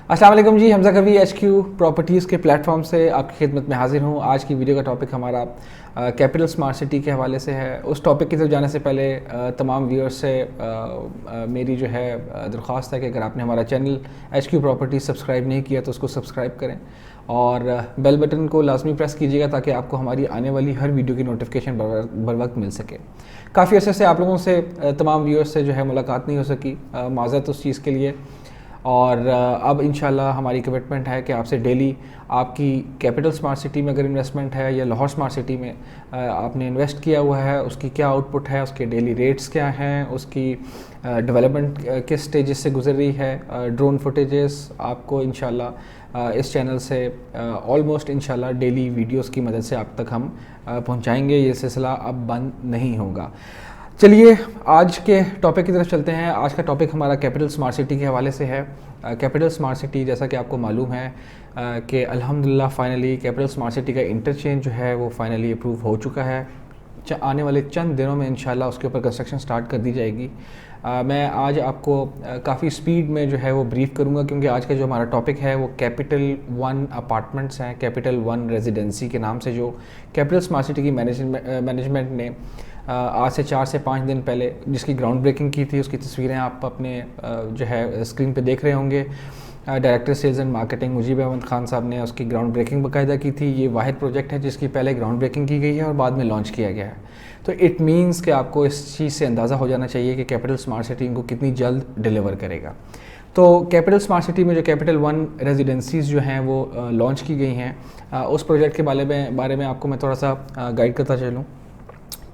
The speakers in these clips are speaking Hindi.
अस्सलाम वालेकुम जी, हमजा कवी HQ प्रॉपर्टीज़ के प्लेटफॉर्म से आपकी खिदमत में हाजिर हूँ। आज की वीडियो का टॉपिक हमारा कैपिटल स्मार्ट सिटी के हवाले से है। उस टॉपिक की तरफ जाने से पहले तमाम व्यूअर्स से मेरी जो है दरख्वास्त है कि अगर आपने हमारा चैनल HQ प्रॉपर्टीज़ सब्सक्राइब नहीं किया तो उसको सब्सक्राइब करें और बेल बटन को लाजमी प्रेस कीजिएगा ताकि आपको हमारी आने वाली हर वीडियो की नोटिफिकेशन बर वक्त मिल सके। काफ़ी अर्से से आप लोगों से तमाम व्यूअर्स से जो है मुलाकात नहीं हो सकी, माज़रत उस चीज़ के लिए। और अब इंशाल्लाह हमारी कमिटमेंट है कि आपसे डेली आपकी कैपिटल स्मार्ट सिटी में अगर इन्वेस्टमेंट है या लाहौर स्मार्ट सिटी में आपने इन्वेस्ट किया हुआ है, उसकी क्या आउटपुट है, उसके डेली रेट्स क्या हैं, उसकी डेवलपमेंट किस स्टेजेस से गुजर रही है, ड्रोन फुटेजेस आपको इंशाल्लाह इस चैनल से ऑलमोस्ट इंशाल्लाह डेली वीडियोस की मदद से आप तक हम पहुंचाएंगे। ये सिलसिला अब बंद नहीं होगा। चलिए आज के टॉपिक की तरफ चलते हैं। आज का टॉपिक हमारा कैपिटल स्मार्ट सिटी के हवाले से है। कैपिटल स्मार्ट सिटी जैसा कि आपको मालूम है कि अल्हम्दुलिल्लाह फाइनली कैपिटल स्मार्ट सिटी का इंटरचेंज जो है वो फाइनली अप्रूव हो चुका है। आने वाले चंद दिनों में इंशाल्लाह उसके ऊपर कंस्ट्रक्शन स्टार्ट कर दी जाएगी। मैं आज आपको काफ़ी स्पीड में जो है वो ब्रीफ करूंगा क्योंकि आज का जो हमारा टॉपिक है वो कैपिटल वन अपार्टमेंट्स हैं। कैपिटल वन रेजिडेंसी के नाम से जो कैपिटल स्मार्ट सिटी की मैनेजमेंट ने आज से 4 से 5 दिन पहले जिसकी ग्राउंड ब्रेकिंग की थी, उसकी तस्वीरें आप अपने जो है स्क्रीन पे देख रहे होंगे। Director sales and marketing Mujeeb Ahmed Khan sahab ने उसकी ग्राउंड ब्रेकिंग बाकायदा की थी। ये वाहिद प्रोजेक्ट है जिसकी पहले ग्राउंड ब्रेकिंग की गई है और बाद में लॉन्च किया गया है। तो इट मीन्स कि आपको इस चीज़ से अंदाज़ा हो जाना चाहिए कि कैपिटल स्मार्ट सिटी इनको कितनी जल्द डिलीवर करेगा। तो कैपिटल स्मार्ट सिटी में जो कैपिटल वन रेजिडेंसीज़ जो हैं वो लॉन्च की गई हैं। उस प्रोजेक्ट के बारे में आपको मैं थोड़ा सा गाइड करता चलूँ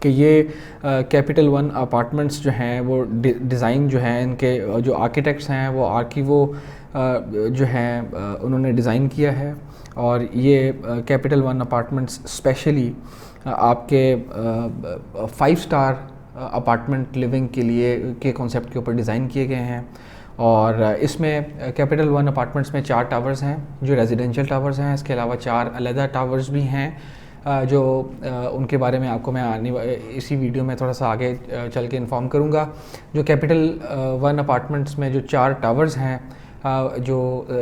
कि ये कैपिटल वन अपार्टमेंट्स जो हैं वो डिज़ाइन जो है इनके जो आर्किटेक्ट्स हैं वो आर्किवो जो हैं उन्होंने डिज़ाइन किया है। और ये कैपिटल वन अपार्टमेंट्स स्पेशली आपके 5 स्टार अपार्टमेंट लिविंग के लिए के कॉन्सेप्ट के ऊपर डिज़ाइन किए गए हैं। और इसमें कैपिटल वन अपार्टमेंट्स में 4 टावर्स हैं जो रेजिडेंशियल टावर्स हैं। इसके अलावा 4 अलहदा टावर्स भी हैं जो उनके बारे में आपको मैं इसी वीडियो में थोड़ा सा आगे चल के इन्फॉर्म करूँगा। जो कैपिटल वन अपार्टमेंट्स में जो 4 टावर्स हैं जो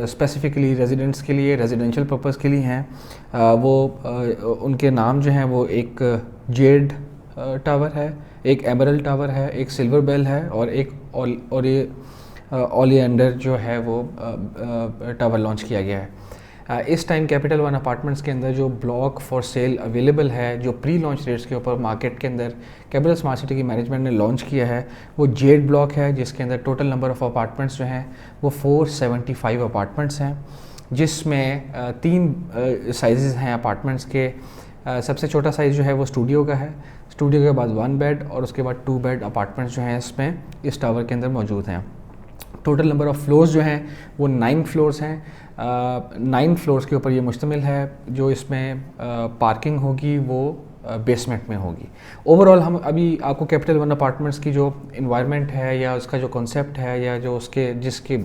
स्पेसिफ़िकली रेजिडेंट्स के लिए रेजिडेंशियल पर्पस के लिए हैं, वो उनके नाम जो हैं वो एक जेड टावर है, एक एमरल्ड टावर है, एक सिल्वर बेल है और एक ओलियंडर जो है वो टावर लॉन्च किया गया है। इस टाइम कैपिटल वन अपार्टमेंट्स के अंदर जो ब्लॉक फॉर सेल अवेलेबल है, जो प्री लॉन्च रेट्स के ऊपर मार्केट के अंदर कैपिटल स्मार्ट सिटी की मैनेजमेंट ने लॉन्च किया है, वो जेड ब्लॉक है जिसके अंदर टोटल नंबर ऑफ़ अपार्टमेंट्स जो हैं वो 475 अपार्टमेंट्स हैं, जिसमें 3 साइज़ हैं अपार्टमेंट्स के। सबसे छोटा साइज़ जो है वो स्टूडियो का है। स्टूडियो के बाद 1 बेड और उसके बाद 2 बेड अपार्टमेंट्स जो हैं इसमें इस टावर के अंदर मौजूद हैं। टोटल नंबर ऑफ़ फ्लोर्स जो हैं वो 9 फ्लोर्स हैं। 9 फ्लोर्स के ऊपर ये मुश्तमिल है। जो इसमें पार्किंग होगी वो बेसमेंट में होगी। ओवरऑल हम अभी आपको कैपिटल वन अपार्टमेंट्स की जो इन्वायरमेंट है या उसका जो कॉन्सेप्ट है या जो उसके जिसके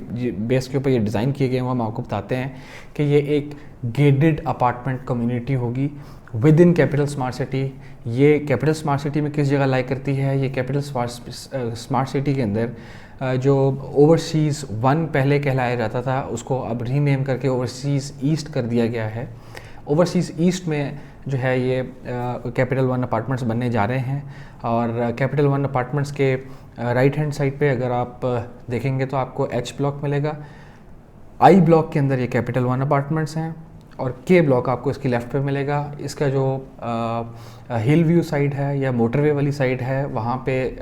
बेस के ऊपर ये डिज़ाइन किए गए हैं वो हम आपको बताते हैं कि ये एक गेटेड अपार्टमेंट कम्युनिटी होगी with in capital smart city. ये कैपिटल स्मार्ट सिटी में किस जगह लाई करती है? ये कैपिटल स्मार्ट सिटी के अंदर जो ओवरसीज़ 1 पहले कहलाया जाता था उसको अब रीनेम करके ओवरसीज़ ईस्ट कर दिया गया है। ओवरसीज़ ईस्ट में जो है ये कैपिटल वन अपार्टमेंट्स बनने जा रहे हैं। और कैपिटल वन अपार्टमेंट्स के राइट हैंड साइड पे अगर आप देखेंगे तो आपको एच ब्लॉक मिलेगा। आई ब्लॉक के अंदर ये कैपिटल वन अपार्टमेंट्स हैं और के ब्लॉक आपको इसकी लेफ़्ट पे मिलेगा। इसका जो हिल व्यू साइड है या मोटरवे वाली साइड है वहाँ पे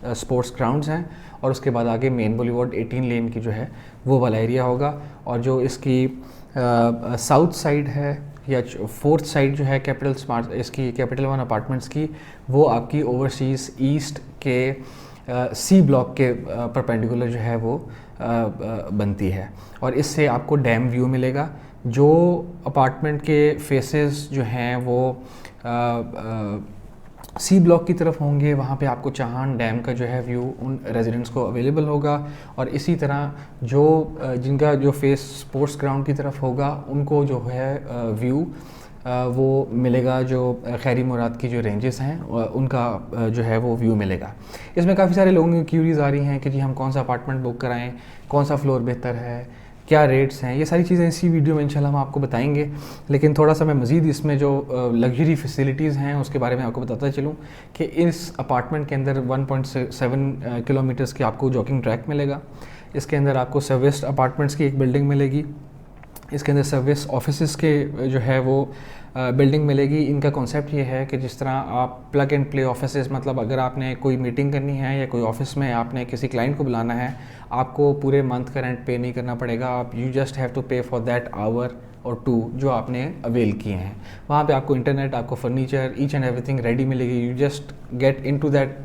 स्पोर्ट्स ग्राउंड्स हैं और उसके बाद आगे मेन बुलेवार्ड 18 लेन की जो है वो वाला एरिया होगा। और जो इसकी साउथ साइड है या 4th साइड जो है कैपिटल वन अपार्टमेंट्स की, वो आपकी ओवरसीज़ ईस्ट के सी ब्लॉक के परपेंडिकुलर जो है वो बनती है। और इससे आपको डैम व्यू मिलेगा। जो अपार्टमेंट के फेसेस जो हैं वो सी ब्लॉक की तरफ होंगे, वहाँ पे आपको चाहान डैम का जो है व्यू उन रेजिडेंट्स को अवेलेबल होगा। और इसी तरह जो जिनका जो फेस स्पोर्ट्स ग्राउंड की तरफ होगा उनको जो है व्यू वो मिलेगा। जो खैरी मुराद की जो रेंजेस हैं उनका जो है वो व्यू मिलेगा। इसमें काफ़ी सारे लोगों की क्यूरीज आ रही हैं कि जी हम कौन सा अपार्टमेंट बुक कराएं, कौन सा फ्लोर बेहतर है, क्या रेट्स हैं, ये सारी चीज़ें इसी वीडियो में इंशाल्लाह हम आपको बताएंगे। लेकिन थोड़ा सा मैं मज़ीद इसमें जो लग्जरी फैसिलिटीज़ हैं उसके बारे में आपको बताता चलूँ कि इस अपार्टमेंट के अंदर 1.7 किलोमीटर्स की आपको जॉगिंग ट्रैक मिलेगा। इसके अंदर आपको सर्विस्ड अपार्टमेंट्स की एक बिल्डिंग मिलेगी। इसके अंदर सर्विस ऑफिसेज़ के जो है वो बिल्डिंग मिलेगी। इनका कॉन्सेप्ट ये है कि जिस तरह आप प्लग एंड प्ले ऑफिसेज़, मतलब अगर आपने कोई मीटिंग करनी है या कोई ऑफिस में आपने किसी क्लाइंट को बुलाना है, आपको पूरे मंथ का रेंट पे नहीं करना पड़ेगा। आप यू जस्ट हैव टू पे फॉर दैट आवर और 2 जो आपने अवेल किए हैं। वहाँ पे आपको इंटरनेट, आपको furniture, each and everything ready मिलेगी। You just get into that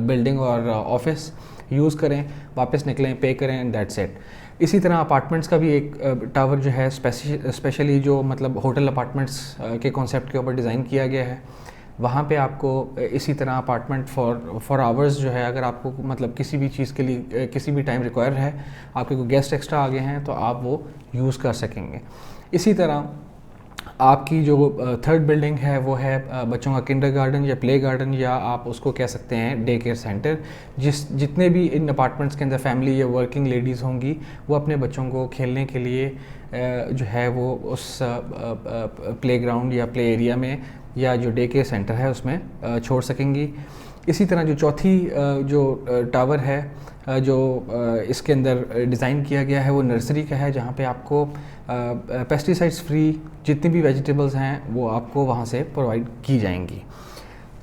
building और ऑफिस, यूज़ करें, वापस निकलें, पे करें एंड दैट्स इट। इसी तरह अपार्टमेंट्स का भी एक टावर जो है स्पेशली जो मतलब होटल अपार्टमेंट्स के कॉन्सेप्ट के ऊपर डिज़ाइन किया गया है। वहाँ पे आपको इसी तरह अपार्टमेंट फॉर आवर्स जो है, अगर आपको मतलब किसी भी चीज़ के लिए किसी भी टाइम रिक्वायर है, आपके कोई गेस्ट एक्स्ट्रा आ गए हैं तो आप वो यूज़ कर सकेंगे। इसी तरह आपकी जो थर्ड बिल्डिंग है वो है बच्चों का किंडरगार्टन या प्ले गार्डन, या आप उसको कह सकते हैं डे केयर सेंटर। जितने भी इन अपार्टमेंट्स के अंदर फैमिली या वर्किंग लेडीज़ होंगी वो अपने बच्चों को खेलने के लिए जो है वो उस प्लेग्राउंड या प्ले एरिया में या जो डे केयर सेंटर है उसमें छोड़ सकेंगी। इसी तरह जो चौथी जो टावर है जो इसके अंदर डिज़ाइन किया गया है वो नर्सरी का है, जहाँ पे आपको पेस्टिसाइड्स फ्री जितनी भी वेजिटेबल्स हैं वो आपको वहाँ से प्रोवाइड की जाएंगी।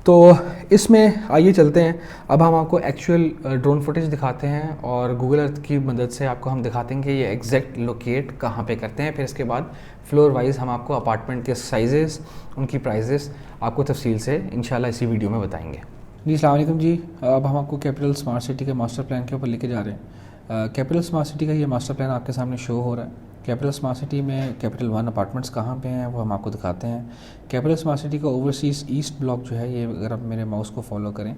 तो इसमें आइए चलते हैं, अब हम आपको एक्चुअल ड्रोन फुटेज दिखाते हैं और गूगल अर्थ की मदद से आपको हम दिखाते हैं कि ये एग्जैक्ट लोकेट कहाँ पे करते हैं। फिर इसके बाद फ्लोर वाइज हम आपको अपार्टमेंट के साइजेस, उनकी प्राइजेस आपको तफसील से इंशाल्लाह इसी वीडियो में बताएंगे। जी अस्सलाम वालेकुम जी, अब हम आपको कैपिटल स्मार्ट सिटी के मास्टर प्लान के ऊपर लेके जा रहे हैं। कैपिटल स्मार्ट सिटी का ये मास्टर प्लान आपके सामने शो हो रहा है। कैपिटल स्मार्ट सिटी में कैपिटल 1 अपार्टमेंट्स कहाँ पे हैं वो हम आपको दिखाते हैं। कैपिटल स्मार्ट सिटी का ओवरसीज़ ईस्ट ब्लॉक जो है, ये अगर आप मेरे माउस को फॉलो करें,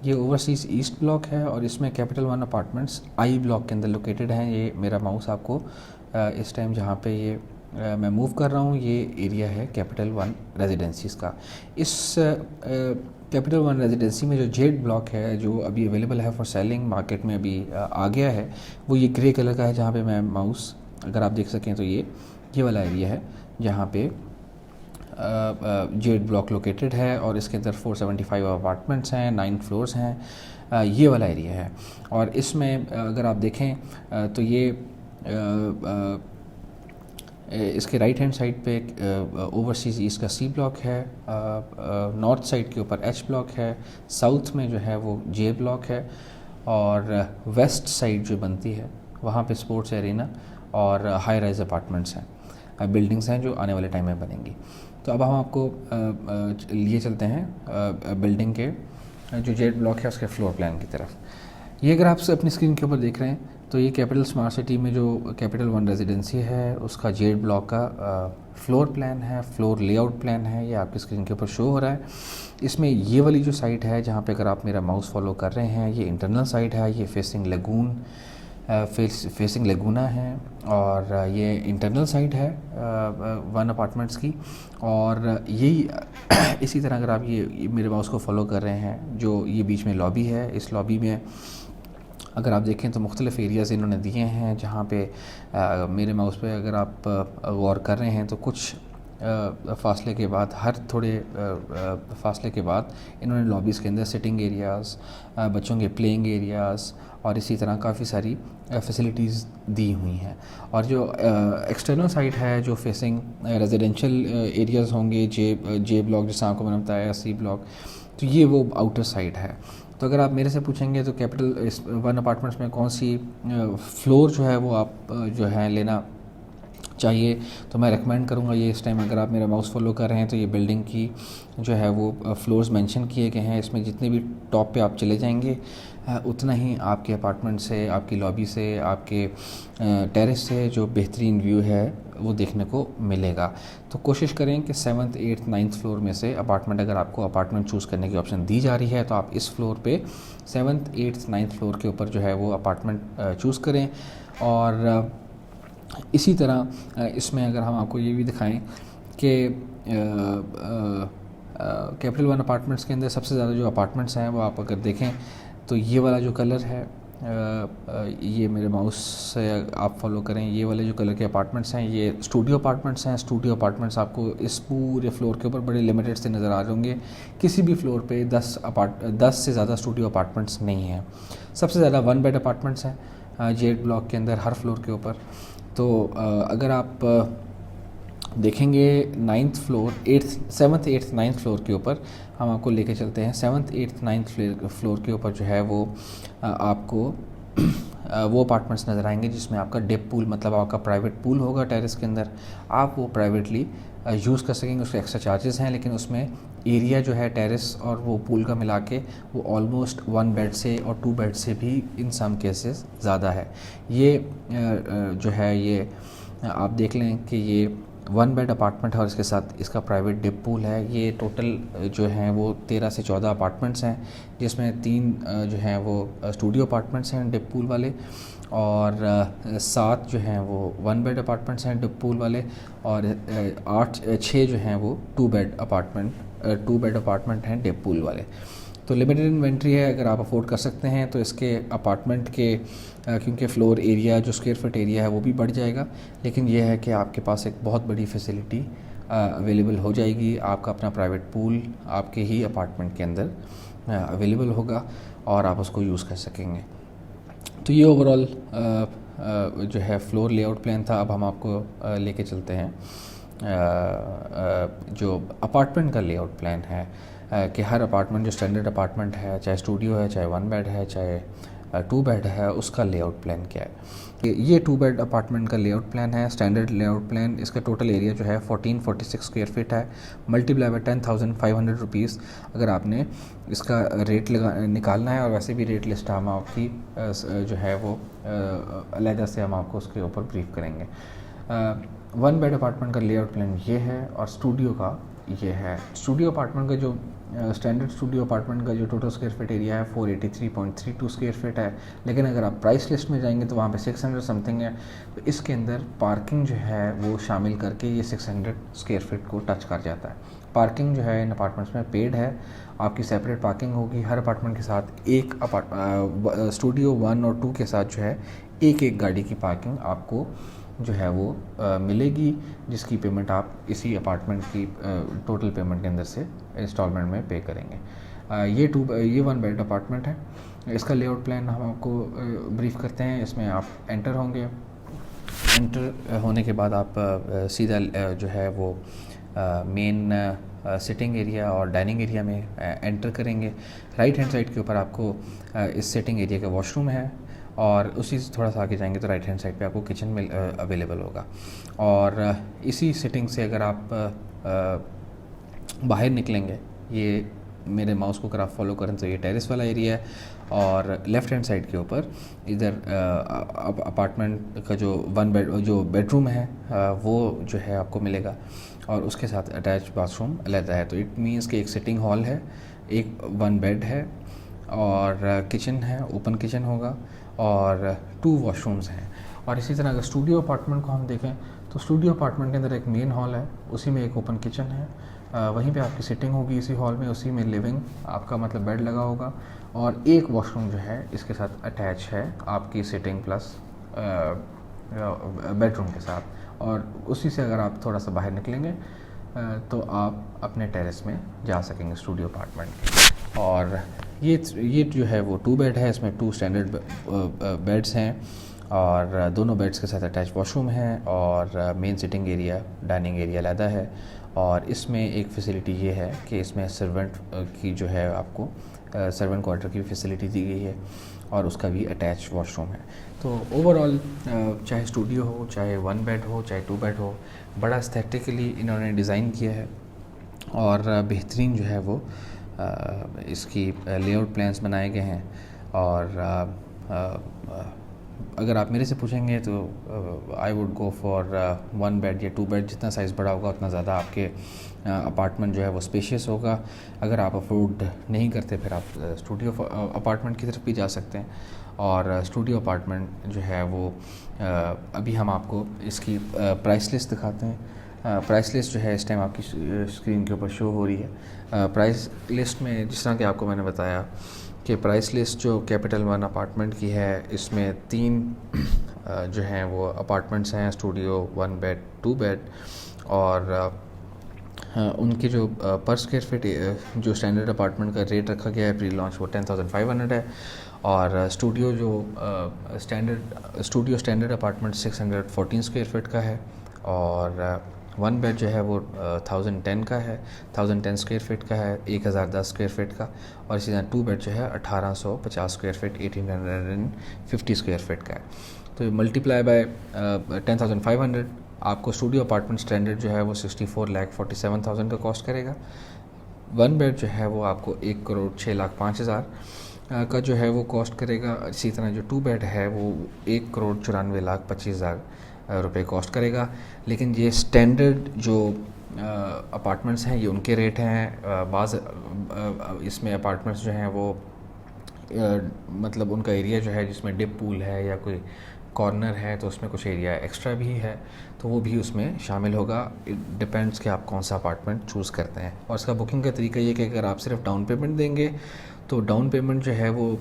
ये ओवरसीज़ ईस्ट ब्लॉक है और इसमें कैपिटल 1 अपार्टमेंट्स आई ब्लॉक के अंदर लोकेटेड हैं। ये मेरा माउस आपको इस टाइम जहाँ पे ये मैं मूव कर रहा हूँ, ये एरिया है कैपिटल 1 रेजिडेंसीज़ का। इस कैपिटल 1 रेजिडेंसी में जो जेड ब्लॉक है जो अभी अवेलेबल है फॉर सेलिंग, मार्केट में अभी आ गया है, वो ये ग्रे कलर का है, जहाँ पे मैं माउस अगर आप देख सकें तो ये वाला एरिया है जहाँ पे जेड ब्लॉक लोकेटेड है और इसके अंदर 475 अपार्टमेंट्स हैं, 9 फ्लोर्स हैं, ये वाला एरिया है। और इसमें अगर आप देखें तो ये इसके राइट हैंड साइड पे ओवरसीज़ ईस्ट का सी ब्लॉक है, नॉर्थ साइड के ऊपर एच ब्लॉक है, साउथ में जो है वो जे ब्लॉक है और वेस्ट साइड जो बनती है वहाँ पे स्पोर्ट्स एरिना और हाई राइज अपार्टमेंट्स हैं, बिल्डिंग्स हैं जो आने वाले टाइम में बनेंगी। तो अब हम आपको लिए चलते हैं बिल्डिंग के जो जेड ब्लॉक है उसके फ्लोर प्लान की तरफ। ये अगर आप अपनी स्क्रीन के ऊपर देख रहे हैं तो ये कैपिटल स्मार्ट सिटी में जो कैपिटल 1 रेजिडेंसी है उसका जेड ब्लॉक का फ्लोर प्लान है, फ्लोर लेआउट प्लान है, ये आपकी स्क्रीन के ऊपर शो हो रहा है। इसमें ये वाली जो साइट है जहाँ पे अगर आप मेरा माउस फॉलो कर रहे हैं, ये इंटरनल साइट है, ये फेसिंग लेगूना है और ये इंटरनल साइट है 1 अपार्टमेंट्स की। और यही इसी तरह अगर आप ये मेरे माउस को फॉलो कर रहे हैं, जो ये बीच में लॉबी है, इस लॉबी में अगर आप देखें तो मुख्तलिफ़ एरियाज़ इन्होंने दिए हैं जहाँ पे मेरे माउस पे अगर आप गौर कर रहे हैं तो कुछ फासले के बाद, हर थोड़े फासले के बाद इन्होंने लॉबीज़ के अंदर सिटिंग एरियाज़, बच्चों के प्लेइंग एरियाज़ और इसी तरह काफ़ी सारी फैसिलिटीज़ दी हुई हैं। और जो एक्सटर्नल साइट है जो फेसिंग रेजिडेंशियल एरियाज़ होंगे, जे ब्लॉक जैसा आपको मैंने बताया, सी ब्लॉक, तो ये वो आउटर साइड है। तो अगर आप मेरे से पूछेंगे तो कैपिटल 1 अपार्टमेंट्स में कौन सी फ्लोर जो है वो आप जो है लेना चाहिए, तो मैं रेकमेंड करूँगा ये इस टाइम अगर आप मेरा माउस फॉलो कर रहे हैं तो ये बिल्डिंग की जो है वो फ्लोर्स मेंशन किए गए हैं। इसमें जितने भी टॉप पे आप चले जाएंगे उतना ही आपके अपार्टमेंट से, आपकी लॉबी से, आपके टेरेस से जो बेहतरीन व्यू है वो देखने को मिलेगा। तो कोशिश करें कि 7th, 8th, 9th फ्लोर में से अपार्टमेंट, अगर आपको अपार्टमेंट चूज़ करने की ऑप्शन दी जा रही है तो आप इस फ्लोर पे 7th, 8th, 9th फ्लोर के ऊपर जो है वो अपार्टमेंट चूज़ करें। और इसी तरह इसमें अगर हम आपको ये भी दिखाएं कि कैपिटल 1 अपार्टमेंट्स के अंदर सबसे ज़्यादा जो अपार्टमेंट्स हैं वो आप अगर देखें तो ये वाला जो कलर है ये मेरे माउस से आप फॉलो करें, ये वाले जो कलर के अपार्टमेंट्स हैं ये स्टूडियो अपार्टमेंट्स हैं। स्टूडियो अपार्टमेंट्स आपको इस पूरे फ्लोर के ऊपर बड़े लिमिटेड से नज़र आ रहे होंगे। किसी भी फ्लोर पे 10 से ज़्यादा स्टूडियो अपार्टमेंट्स नहीं हैं। सबसे ज़्यादा 1 बेड अपार्टमेंट्स हैं J8 ब्लॉक के अंदर हर फ्लोर के ऊपर। तो अगर आप देखेंगे 9th floor, 7th 8th 9th floor के ऊपर हम आपको लेके चलते हैं। 7th 8th 9th फ्लोर के ऊपर जो है वो आपको वो अपार्टमेंट्स नज़र आएंगे जिसमें आपका डिप पूल, मतलब आपका प्राइवेट पूल होगा टेरेस के अंदर। आप वो प्राइवेटली यूज़ कर सकेंगे, उसके एक्स्ट्रा चार्जेस हैं, लेकिन उसमें एरिया जो है टेरेस और वो पूल का मिला के वो ऑलमोस्ट 1 बेड से और 2 बेड से भी इन सम केसेस ज़्यादा है। ये जो है ये आप देख लें कि ये 1 बेड अपार्टमेंट है और इसके साथ इसका प्राइवेट डिप पूल है। ये टोटल जो हैं वो 13 से 14 अपार्टमेंट्स हैं, जिसमें 3 जो हैं वो स्टूडियो अपार्टमेंट्स हैं डिप पूल वाले, और 7 जो हैं वो 1 बेड अपार्टमेंट्स हैं डिप पूल वाले, और 6 जो हैं वो 2 बेड अपार्टमेंट हैं डिप पूल वाले। तो लिमिटेड इन्वेंट्री है, अगर आप अफोर्ड कर सकते हैं तो इसके अपार्टमेंट के क्योंकि फ़्लोर एरिया जो स्क्वायर फीट एरिया है वो भी बढ़ जाएगा, लेकिन यह है कि आपके पास एक बहुत बड़ी फैसिलिटी अवेलेबल हो जाएगी। आपका अपना प्राइवेट पूल आपके ही अपार्टमेंट के अंदर अवेलेबल होगा और आप उसको यूज़ कर सकेंगे। तो ये ओवरऑल जो है फ्लोर लेआउट प्लान था। अब हम आपको लेके चलते हैं जो अपार्टमेंट का लेआउट प्लान है कि हर अपार्टमेंट जो स्टैंडर्ड अपार्टमेंट है, चाहे स्टूडियो है, चाहे 1 बेड है, चाहे 2 बेड है, उसका लेआउट प्लान क्या है। ये 2 बेड अपार्टमेंट का लेआउट प्लान है, स्टैंडर्ड लेआउट प्लान। इसका टोटल एरिया जो है 1446 स्क्वायर फीट है, मल्टीप्लाई बाय 10,500 रुपीज़ अगर आपने इसका रेट निकालना है। और वैसे भी रेट लिस्ट हम आपकी जो है वो अलहदा से हम आपको उसके ऊपर ब्रीफ करेंगे। 1 बेड अपार्टमेंट का लेआउट प्लान ये है और स्टूडियो का ये है। स्टूडियो अपार्टमेंट का जो स्टैंडर्ड स्टूडियो अपार्टमेंट का जो टोटल स्क्वायर फीट एरिया है 483.32 स्क्वायर फीट है, लेकिन अगर आप प्राइस लिस्ट में जाएंगे तो वहाँ पे 600 समथिंग है। तो इसके अंदर पार्किंग जो है वो शामिल करके ये 600 स्क्वायर फीट को टच कर जाता है। पार्किंग जो है इन अपार्टमेंट्स में पेड है, आपकी सेपरेट पार्किंग होगी हर अपार्टमेंट के साथ। एक स्टूडियो 1 और 2 के साथ जो है एक गाड़ी की पार्किंग आपको जो है वो मिलेगी, जिसकी पेमेंट आप इसी अपार्टमेंट की टोटल पेमेंट के अंदर से इंस्टॉलमेंट में पे करेंगे। ये 1 बेड अपार्टमेंट है। इसका लेआउट प्लान हम आपको ब्रीफ करते हैं। इसमें आप एंटर होंगे, एंटर होने के बाद आप सीधा जो है वो मेन सिटिंग एरिया और डाइनिंग एरिया में एंटर करेंगे। राइट हैंड साइड के ऊपर आपको इस सिटिंग एरिया का वॉशरूम है, और उसी से थोड़ा सा आगे जाएंगे तो राइट हैंड साइड पे आपको किचन में अवेलेबल होगा। और इसी सिटिंग से अगर आप बाहर निकलेंगे, ये मेरे माउस को अगर आप फॉलो करें तो ये टेरेस वाला एरिया है, और लेफ़्ट हैंड साइड के ऊपर इधर अपार्टमेंट का जो जो बेडरूम है वो जो है आपको मिलेगा, और उसके साथ अटैच बाथरूम अलग है। तो इट मीन्स कि एक सिटिंग हॉल है, एक 1 बेड है, और किचन है, ओपन किचन होगा, और 2 वॉशरूम्स हैं। और इसी तरह अगर स्टूडियो अपार्टमेंट को हम देखें तो स्टूडियो अपार्टमेंट के अंदर एक मेन हॉल है, उसी में एक ओपन किचन है, वहीं पे आपकी सिटिंग होगी इसी हॉल में, उसी में लिविंग आपका मतलब बेड लगा होगा, और एक वॉशरूम जो है इसके साथ अटैच है आपकी सिटिंग प्लस बेडरूम के साथ। और उसी से अगर आप थोड़ा सा बाहर निकलेंगे तो आप अपने टेरेस में जा सकेंगे स्टूडियो अपार्टमेंट के। और ये जो है वो 2 बेड है, इसमें 2 स्टैंडर्ड बेड्स हैं, और दोनों बेड्स के साथ अटैच वॉशरूम है, और main sitting area dining area अलग है। और इसमें एक फैसिलिटी ये है कि इसमें सर्वेंट की जो है आपको सर्वेंट क्वार्टर की फैसिलिटी दी गई है, और उसका भी अटैच वॉशरूम है। तो ओवरऑल चाहे स्टूडियो हो, चाहे 1 बेड हो, चाहे 2 बेड हो, बड़ा एस्थेटिकली इन्होंने डिज़ाइन किया है, और बेहतरीन जो है वो इसकी लेआउट प्लान्स बनाए गए हैं। और अगर आप मेरे से पूछेंगे तो I would go for 1 bed या 2 बेड। जितना साइज़ बड़ा होगा उतना ज़्यादा आपके अपार्टमेंट जो है वो स्पेशियस होगा। अगर आप अफोर्ड नहीं करते फिर आप स्टूडियो अपार्टमेंट की तरफ भी जा सकते हैं। और स्टूडियो अपार्टमेंट जो है वो अभी हम आपको इसकी प्राइस लिस्ट दिखाते हैं। प्राइस लिस्ट जो है इस टाइम आपकी स्क्रीन के ऊपर शो हो रही है। प्राइस लिस्ट में जिस तरह कि आपको मैंने बताया कि प्राइस लिस्ट जो कैपिटल वन अपार्टमेंट की है, इसमें 3 जो हैं वो अपार्टमेंट्स हैं, स्टूडियो, 1 बेड 2 बेड, और उनके जो पर स्क्वायर फीट जो स्टैंडर्ड अपार्टमेंट का रेट रखा गया है प्री लॉन्च वो 10,500 है, और स्टूडियो जो स्टैंडर्ड अपार्टमेंट 614 स्क्वायर फीट का है, और 1 बेड जो है वो 1010 का है, 1010 स्क्वायर फीट का है, 1010 स्क्वायर फीट का, और इसी तरह 2 बेड जो है 1850 स्क्वायर फीट, 1850 स्क्वायर फीट का है। तो मल्टीप्लाई बाय 10,500 आपको स्टूडियो अपार्टमेंट स्टैंडर्ड जो है वो 64,47,000 का कॉस्ट करेगा। 1 बेड जो है वो आपको 1,06,05,000 का जो है वो कॉस्ट करेगा। इसी तरह जो 2 बेड है वो 1,94,25,000 रुपये कॉस्ट करेगा। लेकिन ये स्टैंडर्ड जो अपार्टमेंट्स हैं ये उनके रेट हैं। बाज़ इसमें अपार्टमेंट्स जो हैं वो मतलब उनका एरिया जो है जिसमें डिप पूल है या कोई कॉर्नर है तो उसमें कुछ एरिया एक्स्ट्रा भी है, तो वो भी उसमें शामिल होगा। इट डिपेंड्स कि आप कौन सा अपार्टमेंट चूज़ करते हैं। और इसका बुकिंग का तरीका ये कि अगर आप सिर्फ डाउन पेमेंट देंगे तो डाउन पेमेंट जो है वो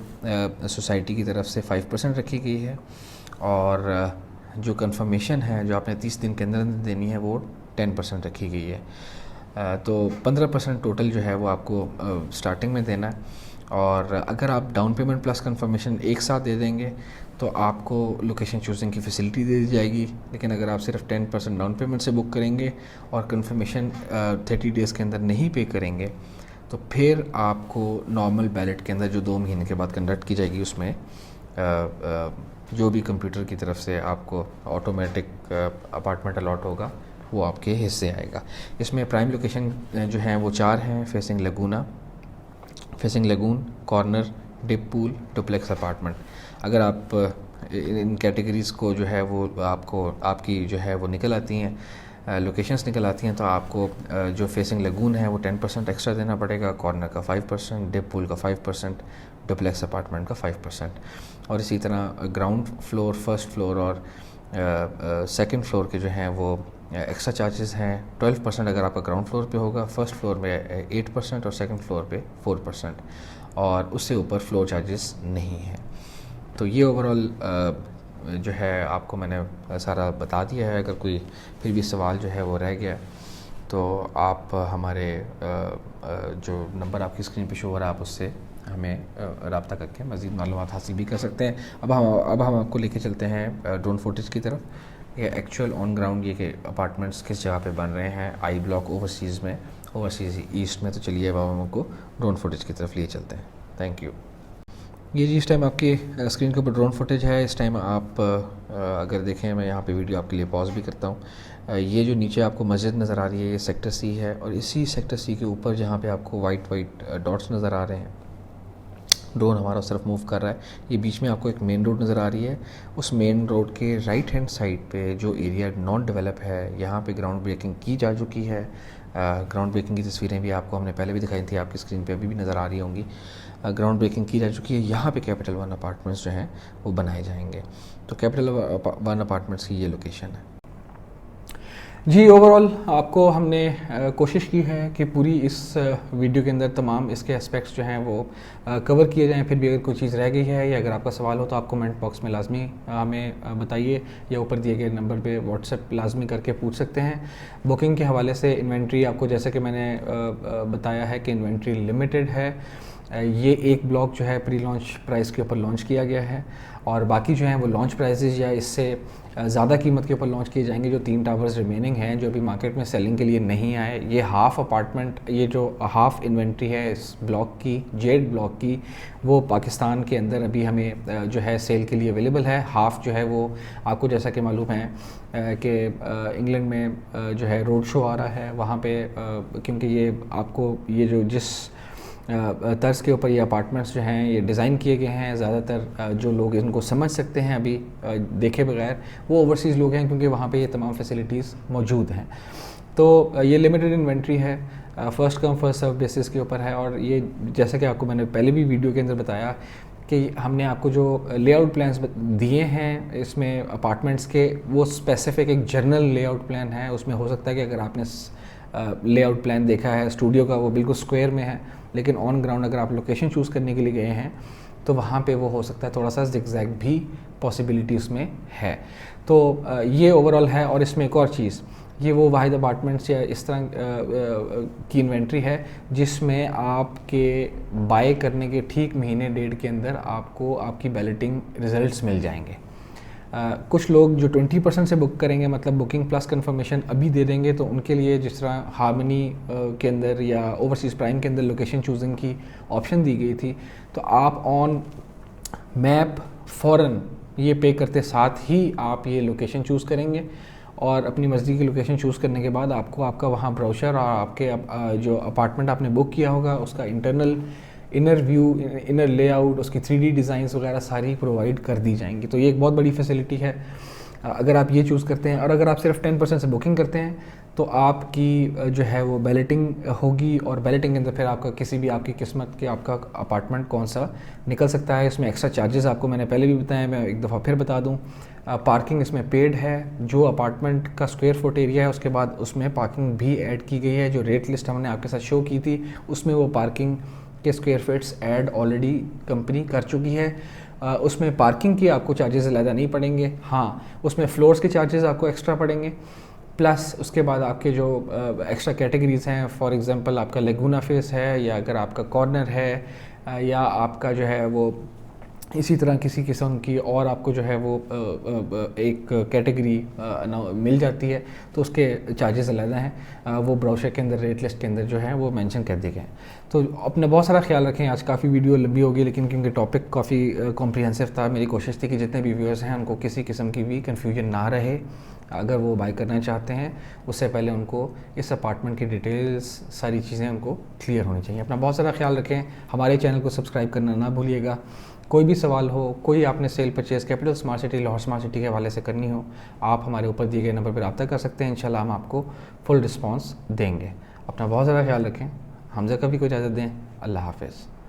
सोसाइटी की तरफ से 5% रखी गई है, और जो कंफर्मेशन है जो आपने 30 दिन के अंदर देनी है वो 10% रखी गई है। तो 15% टोटल जो है वो आपको स्टार्टिंग में देना है। और अगर आप डाउन पेमेंट प्लस कंफर्मेशन एक साथ दे देंगे तो आपको लोकेशन चूजिंग की फैसिलिटी दे दी जाएगी। लेकिन अगर आप सिर्फ 10% डाउन पेमेंट से बुक करेंगे और कंफर्मेशन 30 डेज़ के अंदर नहीं पे करेंगे तो फिर आपको नॉर्मल बैलेट के अंदर जो 2 महीने के बाद कंडक्ट की जाएगी उसमें जो भी कंप्यूटर की तरफ से आपको ऑटोमेटिक अपार्टमेंट अलॉट होगा वो आपके हिस्से आएगा। इसमें प्राइम लोकेशन जो हैं वो 4 हैं, facing lagoon, corner, dip pool, duplex apartment. अगर आप इन कैटेगरीज़ को जो है वो आपकी जो है वो निकल आती हैं, लोकेशंस निकल आती हैं, तो आपको जो फेसिंग लगून है वो 10% एक्स्ट्रा देना पड़ेगा, कॉर्नर का 5%, डिप पूल का 5%, डुप्लेक्स अपार्टमेंट का 5%। और इसी तरह ग्राउंड फ्लोर, फर्स्ट फ्लोर और सेकंड फ्लोर के जो हैं वो एक्स्ट्रा चार्जेस हैं। 12% अगर आपका ग्राउंड फ्लोर पे होगा, फर्स्ट फ्लोर में 8% और सेकंड फ्लोर पे 4%, और उससे ऊपर फ्लोर चार्जेस नहीं हैं। तो ये ओवरऑल जो है आपको मैंने सारा बता दिया है। अगर कोई फिर भी सवाल जो है वो रह गया तो आप हमारे जो नंबर आपकी स्क्रीन पे शो हो रहा है आप उससे हमें रब्ता करके मज़ीद मालूमात हासिल भी कर सकते हैं। अब हम आपको लेके चलते हैं ड्रोन फुटेज की तरफ। ये एक्चुअल ऑन ग्राउंड ये कि अपार्टमेंट्स किस जगह पे बन रहे हैं, आई ब्लॉक ओवरसीज़ में, ओवरसीज़ ईस्ट में। तो चलिए अब हम आपको ड्रोन फुटेज की तरफ लिए चलते हैं। Thank you. ये जी इस टाइम आपकी स्क्रीन के ऊपर ड्रोन फुटेज है। इस टाइम आप अगर देखें, मैं यहाँ पे वीडियो आपके लिए पॉज भी करता हूँ। ये जो नीचे आपको मस्जिद नज़र आ रही है ये सेक्टर सी है, और इसी सेक्टर सी के ऊपर जहाँ पे आपको वाइट डॉट्स नज़र आ रहे हैं, ड्रोन हमारा उस तरफ मूव कर रहा है। ये बीच में आपको एक मेन रोड नज़र आ रही है। उस मेन रोड के राइट हैंड साइड पे जो एरिया नॉन डेवलप है, यहाँ पे ग्राउंड ब्रेकिंग की जा चुकी है। ग्राउंड ब्रेकिंग की तस्वीरें भी आपको हमने पहले भी दिखाई थी, आपकी स्क्रीन पे अभी भी नज़र आ रही होंगी। ग्राउंड ब्रेकिंग की जा चुकी है। यहाँ पे कैपिटल वन अपार्टमेंट्स जो हैं वो बनाए जाएंगे। तो कैपिटल वन अपार्टमेंट्स की ये लोकेशन है जी। ओवरऑल आपको हमने कोशिश की है कि पूरी इस वीडियो के अंदर तमाम इसके एस्पेक्ट्स जो हैं वो कवर किए जाएं। फिर भी अगर कोई चीज़ रह गई है या अगर आपका सवाल हो तो आप कमेंट बॉक्स में लाजमी हमें बताइए, या ऊपर दिए गए नंबर पे व्हाट्सएप लाजमी करके पूछ सकते हैं। बुकिंग के हवाले से इन्वेंट्री आपको जैसे कि मैंने बताया है कि इन्वेंट्री लिमिटेड है। ये एक ब्लॉक जो है प्री लॉन्च प्राइस के ऊपर लॉन्च किया गया है, और बाकी जो हैं वो लॉन्च प्राइसेस या इससे ज़्यादा कीमत के ऊपर लॉन्च किए जाएंगे। जो 3 टावर्स रिमेनिंग हैं जो अभी मार्केट में सेलिंग के लिए नहीं आए, ये हाफ़ अपार्टमेंट, ये जो हाफ़ इन्वेंट्री है इस ब्लॉक की, जेड ब्लॉक की, वो पाकिस्तान के अंदर अभी हमें जो है सेल के लिए अवेलेबल है। हाफ़ जो है वो आपको जैसा कि मालूम है कि इंग्लैंड में जो है रोड शो आ रहा है वहाँ पे, क्योंकि ये आपको ये जो जिस तर्ज के ऊपर ये अपार्टमेंट्स जो हैं ये डिज़ाइन किए गए हैं, ज़्यादातर जो लोग इनको समझ सकते हैं अभी देखे बगैर वो ओवरसीज़ लोग हैं, क्योंकि वहाँ पे ये तमाम फैसिलिटीज़ मौजूद हैं। तो ये लिमिटेड इन्वेंट्री है, first come first serve basis के ऊपर है। और ये जैसा कि आपको मैंने पहले भी वीडियो के अंदर बताया कि हमने आपको जो लेआउट प्लान्स दिए हैं इसमें अपार्टमेंट्स के, वो स्पेसिफिक एक जनरल लेआउट प्लान है। उसमें हो सकता है कि अगर आपने लेआउट प्लान देखा है स्टूडियो का, वो बिल्कुल स्क्वायर में है, लेकिन ऑन ग्राउंड अगर आप लोकेशन चूज़ करने के लिए गए हैं तो वहाँ पे वो हो सकता है थोड़ा सा ज़िगज़ैग भी पॉसिबिलिटी उसमें है। तो ये ओवरऑल है। और इसमें एक और चीज़, ये वो वाहिद अपार्टमेंट्स या इस तरह की इन्वेंट्री है जिसमें आपके बाय करने के ठीक महीने डेढ़ के अंदर आपको आपकी बैलेटिंग रिजल्ट्स मिल जाएंगे। कुछ लोग जो 20% से बुक करेंगे, मतलब बुकिंग प्लस कंफर्मेशन अभी दे देंगे, तो उनके लिए जिस तरह हार्मनी के अंदर या ओवरसीज़ प्राइम के अंदर लोकेशन चूजिंग की ऑप्शन दी गई थी, तो आप ऑन मैप फ़ौरन ये पे करते साथ ही आप ये लोकेशन चूज़ करेंगे और अपनी मर्ज़ी की लोकेशन चूज़ करने के बाद आपको आपका वहाँ ब्राउचर और आपके जो अपार्टमेंट आपने बुक किया होगा उसका इनर व्यू, इनर लेआउट, उसकी 3D डिज़ाइंस वगैरह सारी प्रोवाइड कर दी जाएंगी। तो ये एक बहुत बड़ी फैसिलिटी है अगर आप ये चूज़ करते हैं। और अगर आप सिर्फ 10% से बुकिंग करते हैं तो आपकी जो है वो बैलेटिंग होगी, और बैलेटिंग के अंदर फिर आपका किसी भी आपकी किस्मत के आपका अपार्टमेंट कौन सा निकल सकता है। इसमें एक्स्ट्रा चार्जेस आपको मैंने पहले भी बताया, मैं एक दफ़ा फिर बता दूं। पार्किंग इसमें पेड है, जो अपार्टमेंट का स्क्वायर फुट एरिया है उसके बाद उसमें पार्किंग भी ऐड की गई है। जो रेट लिस्ट हमने आपके साथ शो की थी उसमें वो पार्किंग के square feets add already company कर चुकी है। उसमें पार्किंग की आपको चार्जेस ज़्यादा नहीं पड़ेंगे, हाँ उसमें फ्लोर्स के चार्जेस आपको एक्स्ट्रा पड़ेंगे, प्लस उसके बाद आपके जो एक्स्ट्रा कैटेगरीज़ हैं, फॉर एग्जांपल आपका लेगुना फेस है, या अगर आपका कॉर्नर है, या आपका जो है वो इसी तरह किसी किस्म की और आपको जो है वो एक कैटेगरी मिल जाती है, तो उसके चार्जेस अलग हैं। वो ब्राउचर के अंदर रेट लिस्ट के अंदर जो है वो मेंशन कर दिए गए हैं। तो अपना बहुत सारा ख्याल रखें। आज काफ़ी वीडियो लंबी होगी, लेकिन क्योंकि टॉपिक काफ़ी कॉम्प्रिहेंसिव था, मेरी कोशिश थी कि जितने भी व्यूअर्स हैं उनको किसी किस्म की भी कन्फ्यूजन ना रहे। अगर वो बाय करना चाहते हैं उससे पहले उनको इस अपार्टमेंट की डिटेल्स सारी चीज़ें उनको क्लियर होनी चाहिए। अपना बहुत सारा ख्याल रखें। हमारे चैनल को सब्सक्राइब करना ना भूलिएगा। कोई भी सवाल हो, कोई आपने cell purchase capital smart city Lahore smart city के हवाले से करनी हो, आप हमारे ऊपर दिए गए नंबर पर रब्ता कर सकते हैं। इंशाल्लाह हम आपको फुल रिस्पांस देंगे। अपना बहुत ज़्यादा ख्याल रखें। हमज़ा का भी को इजाज़त दें। अल्लाह हाफ़िज़।